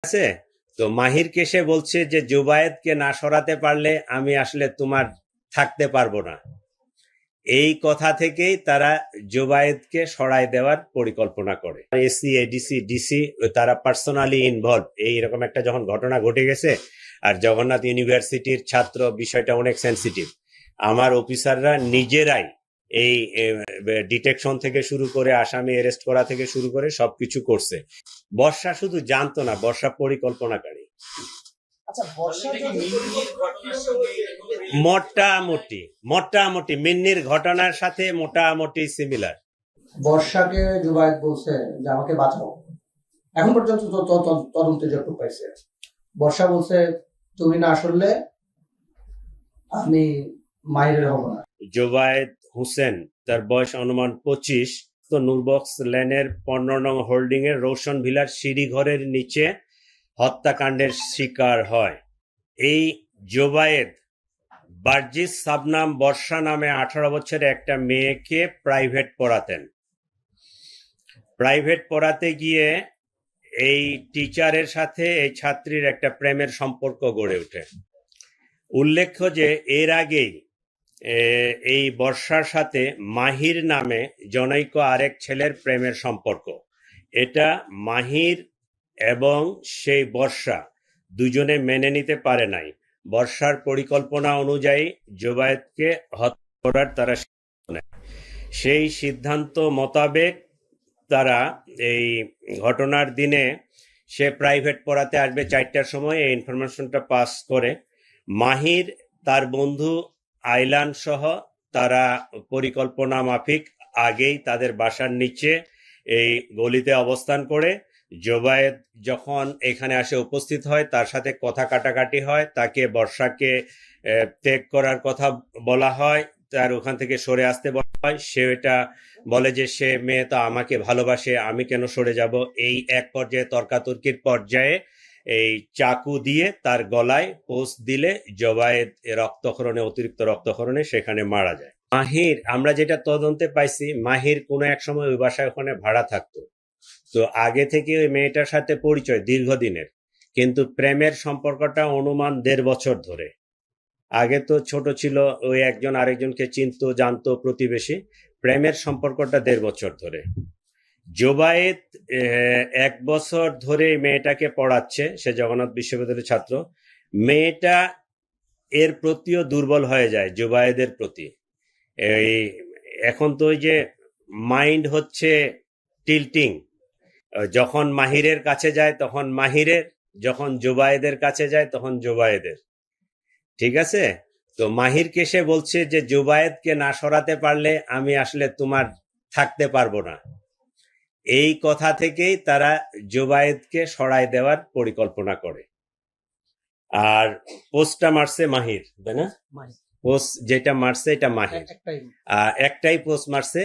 আছে। তো মাহিরকে সে বলছে যে জুবায়েদকে না সরাতে পারলে আমি আসলে তোমার থাকতে পারবো না। এই কথা থেকেই তারা জুবায়েদকে সরাই দেওয়ার পরিকল্পনা করে। এসি এডিসি ডিসি তারা পার্সোনালি ইনভলভ। এইরকম একটা যখন ঘটনা ঘটে গেছে, আর জগন্নাথ ইউনিভার্সিটির ছাত্র, বিষয়টা অনেক সেন্সিটিভ। আমার অফিসাররা নিজেরাই এই ডিটেকশন থেকে শুরু করে আসামি অ্যারেস্ট করা থেকে শুরু করে সবকিছু করছে। বর্ষা শুধু জানতো না, বর্ষা পরিকল্পনাকারী। আচ্ছা, বর্ষা মোটামুটি মোটামুটি মিন্নির ঘটনার সাথে মোটামুটি সিমিলার। বর্ষাকে জুবায়েদ বলছে যে আমাকে বাঁচাও। এখন পর্যন্ত তদন্তে যতটুকু পাইছে, বর্ষা বলছে তুমি না আসলে আমি মাহিরের হব না। জুবায়েদ হোসেন, তার বয়স অনুমান 25, তো নূরবক্স লেনের 15 নং হোল্ডিং এর রোশন ভিলার সিঁড়ি ঘরের নিচে হত্যাকাণ্ডের শিকার হয়। এই জুবায়েদ বার্জিস সাবনাম বর্ষা নামে 18 বছরের একটা মেয়েকে প্রাইভেট পড়াতেন। প্রাইভেট পড়াতে গিয়ে এই টিচারের সাথে এই ছাত্রীর একটা প্রেমের সম্পর্ক গড়ে ওঠে। উল্লেখ্য যে এর আগেই এই বর্ষার সাথে মাহির নামে জনৈক আরেক ছেলের প্রেমের সম্পর্ক। এটা মাহির এবং সেই বর্ষা দুজনে মেনে নিতে পারে নাই। বর্ষার পরিকল্পনা অনুযায়ী জুবায়েদকে হত্যা করার তারা সেই সিদ্ধান্ত মোতাবেক তারা এই ঘটনার দিনে সে প্রাইভেট পড়াতে আসবে 4টার সময়, এই ইনফরমেশনটা পাস করে মাহির তার বন্ধু আইলান সহ তারা পরিকল্পনা মাফিক আগেই তাদের বাসার নিচে এই গলিতে অবস্থান করে। জুবায়েদ যখন এখানে আসে উপস্থিত হয়, তার সাথে কথা কাটাকাটি হয়, তাকে বর্ষাকে ত্যাগ করার কথা বলা হয়, তার ওখান থেকে সরে আসতে বলা হয়। সে এটা বলে যে সে মেয়ে তো আমাকে ভালোবাসে, আমি কেন সরে যাব। এই এক পর্যায়ে তর্কাতর্কির পর্যায়ে এই চাকু দিয়ে তার গলায় পোস্ট দিলে জুবায়েদ রক্তক্ষরণে, অতিরিক্ত রক্তক্ষরণে সেখানে মারা যায়। মাহির, আমরা যেটা তদন্তে পাইছি, মাহির কোনো এক সময় ওই বাসায় ওখানে ভাড়া থাকতো। তো আগে থেকে ওই মেয়েটার সাথে পরিচয় দীর্ঘদিনের, কিন্তু প্রেমের সম্পর্কটা অনুমান 1.5 বছর ধরে। আগে তো ছোট ছিল, ওই একজন আরেকজনকে চিনতো, জানতো, প্রতিবেশী। প্রেমের সম্পর্কটা 1.5 বছর ধরে। জুবায়েদ 1 বছর ধরে মেয়েটাকে পড়াচ্ছে, সে জগন্নাথ বিশ্ববিদ্যালয়ের ছাত্র। মেয়েটা এর প্রতিও দুর্বল হয়ে যায় জুবায়েদের প্রতি। এই এখন তো ওই যে মাইন্ড হচ্ছে টিল্টিং, যখন মাহিরের কাছে যায় তখন মাহিরের, যখন জুবায়েদের কাছে যায় তখন জুবায়েদের। ঠিক আছে। তো মাহিরকে সে বলছে যে জুবায়েদকে না সরাতে পারলে আমি আসলে তোমার থাকতে পারবো না। এই কথা থেকেই তারা জুবায়েদকে সরাই দেওয়ার পরিকল্পনা করে। আর পোস্টটা মারছে মাহির, তাই না? পোস্ট যেটা মারছে এটা মাহির, একটাই পোস্ট মারছে।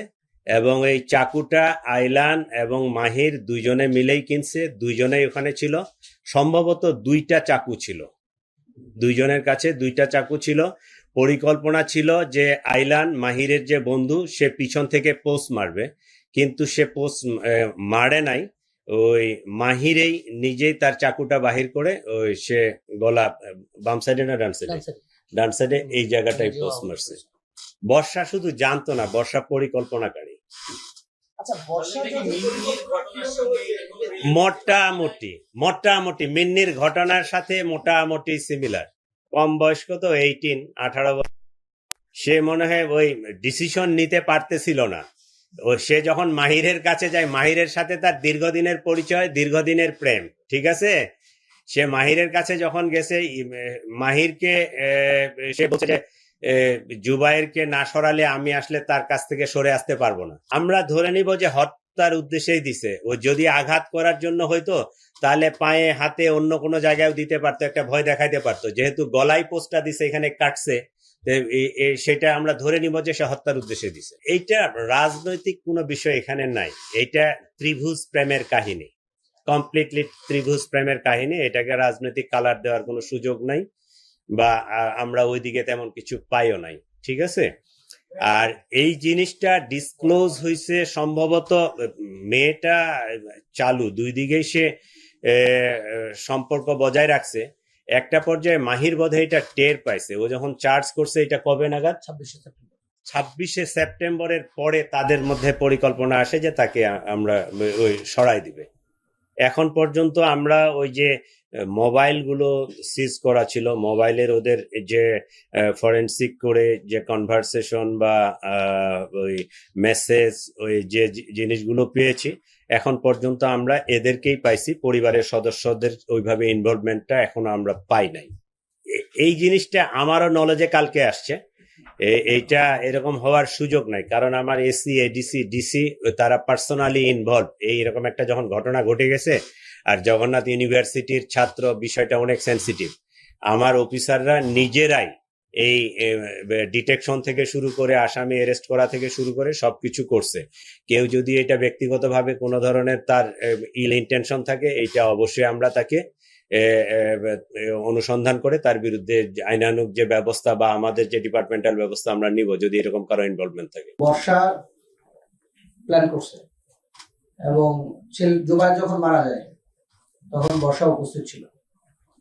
এবং এই চাকুটা আইলান এবং মাহির দুইজনে মিলেই কিনছে, দুইজনেই ওখানে ছিল। সম্ভবত 2টা চাকু ছিল, দুইজনের কাছে 2টা চাকু ছিল। পরিকল্পনা ছিল যে আইলান, মাহিরের যে বন্ধু, সে পিছন থেকে পোস্ট মারবে, কিন্তু সে পোস্ট মারে নাই। ওই মাহিরেই নিজেই তার চাকুটা বাহির করে ওই সে গলা, বাম সাইডে না ডান সাইডে, ডান সাইডে এই জায়গাটায় পোস্ট মারছে। বর্ষা শুধু জানতো না, বর্ষা পরিকল্পনাকারী। আচ্ছা, বর্ষা মোটামুটি মোটামুটি মিন্নির ঘটনার সাথে মোটামুটি সিমিলার। কম বয়স্ক তো, 18 বছর। সে মনে হয় ওই ডিসিশন নিতে পারতেছিল না। ও সে যখন মাহিরের কাছে যায়, মাহিরের সাথে তার দীর্ঘদিনের পরিচয়, দীর্ঘদিনের প্রেম। ঠিক আছে। সে মাহিরের কাছে যখন গেছে, মাহিরকে সে বলছে যে জুবায়েরকে না সরালে আমি আসলে তার কাছ থেকে সরে আসতে পারবো না। আমরা ধরে নিব যে হত্যার উদ্দেশ্যেই দিছে। ও যদি আঘাত করার জন্য হয়তো, তাহলে পায়ে, হাতে, অন্য কোনো জায়গায় দিতে পারতো, একটা ভয় দেখাইতে পারতো। যেহেতু গলায় পোস্টটা দিছে, এখানে কাটছে, সেটা আমরা ধরে নিব যে সে হত্যার উদ্দেশ্যে দিছে। এইটা রাজনৈতিক কোনো বিষয় এখানে নাই। এইটা ত্রিভুজ প্রেমের কাহিনী, কমপ্লিটলি ত্রিভুজ প্রেমের কাহিনী। এটাকে রাজনৈতিক কালার দেওয়ার কোনো সুযোগ নাই, বা আমরা ওইদিকে তেমন কিছু পাইও নাই। ঠিক আছে। আর এই জিনিসটা ডিসক্লোজ হয়েছে সম্ভবত, মেয়েটা চালু, দুই দিকেই সে সম্পর্ক বজায় রাখছে। একটা পর্যায়ে মাহির বোধহয় এটা টের পাইছে, ও যখন চার্জ করছে এটা কবে নাগাদ, 26শে সেপ্টেম্বরের পরে তাদের মধ্যে পরিকল্পনা আসে যে তাকে আমরা ওই সরাই দিবে। এখন পর্যন্ত আমরা ওই যে মোবাইলগুলো সিজ করা ছিল, মোবাইলের ওদের যে ফরেনসিক করে যে কনভারসেশন বা ওই মেসেজ, ওই যে জিনিসগুলো পেয়েছি, এখন পর্যন্ত আমরা এদেরকেই পাইছি, পরিবারের সদস্যদের ওইভাবে ইনভলভমেন্টটা এখনো আমরা পাই নাই। এই জিনিসটা আমারও নলেজে কালকে আসছে। এইটা এরকম হওয়ার সুযোগ নাই, কারণ আমার এসি, এডিসি, ডিসি তারা পার্সোনালি ইনভলভ। এইরকম একটা যখন ঘটনা ঘটে গেছে, আর জগন্নাথ ইউনিভার্সিটির ছাত্র, বিষয়টা অনেক সেন্সিটিভ। আমার অফিসাররা নিজেরাই এই ডিটেকশন থেকে শুরু করে আসামি অ্যারেস্ট করা থেকে শুরু করে সবকিছু করছে। কেউ যদি এটা ব্যক্তিগতভাবে কোনো ধরনের তার ইল ইন্টেনশন থাকে, এইটা অবশ্যই আমরা তাকে অনুসন্ধান করে তার বিরুদ্ধে আইনানুগ যে ব্যবস্থা বা আমাদের যে ডিপার্টমেন্টাল ব্যবস্থা আমরা নিব, যদি এরকম কারো ইনভলভমেন্ট থাকে। বর্ষা প্ল্যান করছে এবং জুবায়ের যখন মারা যায় তখন বর্ষা উপস্থিত ছিল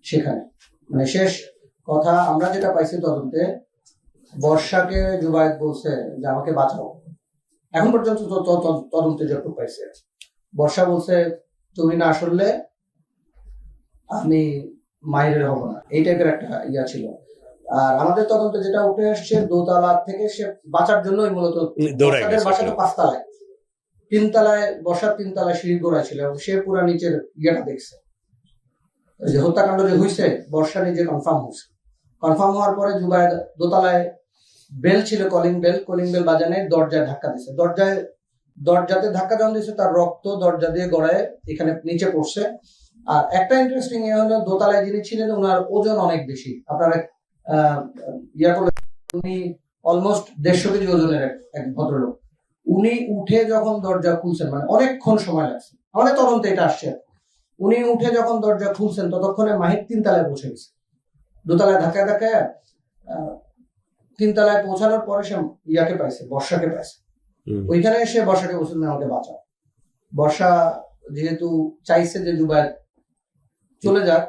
সেখানে। মানে শেষ কথা আমরা যেটা পাইছি তদন্তে, বর্ষাকে জুবায়ের বলছে যে আমাকে বাঁচাও। এখন পর্যন্ত তদন্তে যতটুকু পাইছে, বর্ষা বলছে তুমি না আসলে আমি মাহিরের হব না, এই টাইপের একটা ইয়া ছিল। আর আমাদের তদন্তে যেটা উঠে আসছে, দোতলা থেকে সে বাঁচার জন্যই মূলত, বাসা তো 5 তলায়, 3 তলায়, বর্ষার 3 তলায় সিঁড়ি গোড়া ছিল এবং সে পুরো নিচের ইয়েটা দেখছে। যে হত্যাকাণ্ড যে হয়েছে বর্ষা নিজে কনফার্ম হয়েছে। কনফার্ম হওয়ার পরে জুবায়ের দোতলায় বেল ছিল, কলিং বেল বাজানে দরজায় ধাক্কা দিছে। দরজাতে ধাক্কা যখন দিচ্ছে তার রক্ত দরজা দিয়ে গড়ায় এখানে নিচে পড়ছে। আর একটা ইন্টারেস্টিং ইয়ে হলো, দোতলায় যিনি ছিলেন ওনার ওজন অনেক বেশি। আপনারা ইয়া করলে, উনি অলমোস্ট 150 কেজি ওজনের এক ভদ্রলোক। উনি উঠে যখন দরজা খুলছেন, মানে অনেকক্ষণ সময় লাগছে, আমাদের তদন্তে এটা আসছে, উনি উঠে যখন দরজা খুলছেন ততক্ষণে মাহির 3 তলায় পৌঁছে গেছে। দোতলায় ধাক্কায় 3 তলায় পৌঁছানোর পরে সে ইয়াকে পাইছে, বর্ষাকে পাইছে। ওইখানে এসে বর্ষাকে বলছেন আমাকে বাঁচাও। বর্ষা যেহেতু চাইছে যে জুবায়ের চলে যাক,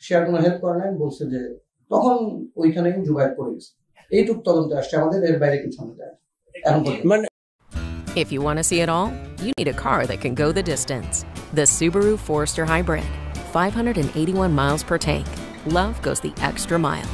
সে আর কোনো হেল্প করে নাই, বলছে যে তখন ওইখানেই জুবায়ের পড়ে গেছে। এইটুক তদন্তে আসছে, আমাদের এর বাইরে কিছু না যায় এখন পর্যন্ত। If you want to see it all, you need a car that can go the distance. The Subaru Forester Hybrid, 581 miles per tank. Love goes the extra mile.